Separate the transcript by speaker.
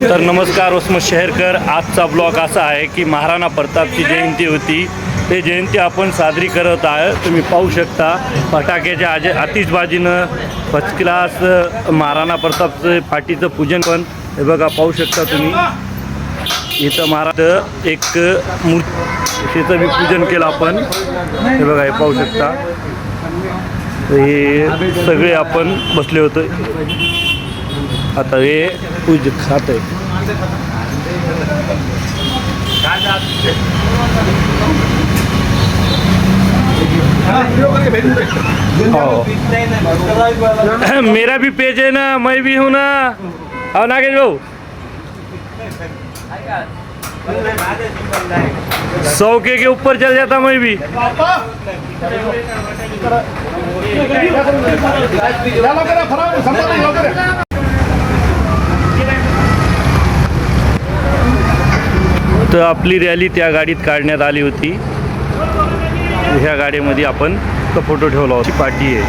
Speaker 1: तर नमस्कार वसमत शहरकर. आजचा ब्लॉग असा आहे की महाराणा प्रतापची जयंती होती. ते जयंती आपण साजरी करत आहे. तुम्ही पाहू शकता फटाक्याच्या आतिषबाजीनं फर्स्ट क्लास महाराणा प्रतापचं पाठीचं पूजन पण हे बघा पाहू शकता तुम्ही. इथं महाराज एक मूर्तीचं बी पूजन केलं आपण. हे बघा हे पाहू शकता. हे सगळे आपण बसले होते. आता हे पूज खात आहे. मेरा भी पेज है ना, मैं भी हूँ ना. और नागेश भाऊ 100 के ऊपर चल जाता मैं भी. तर आपली रॅली त्या गाडीत काढण्यात आली होती. ह्या गाडीमध्ये आपण तो फोटो ठेवला होता. पार्टी आहे.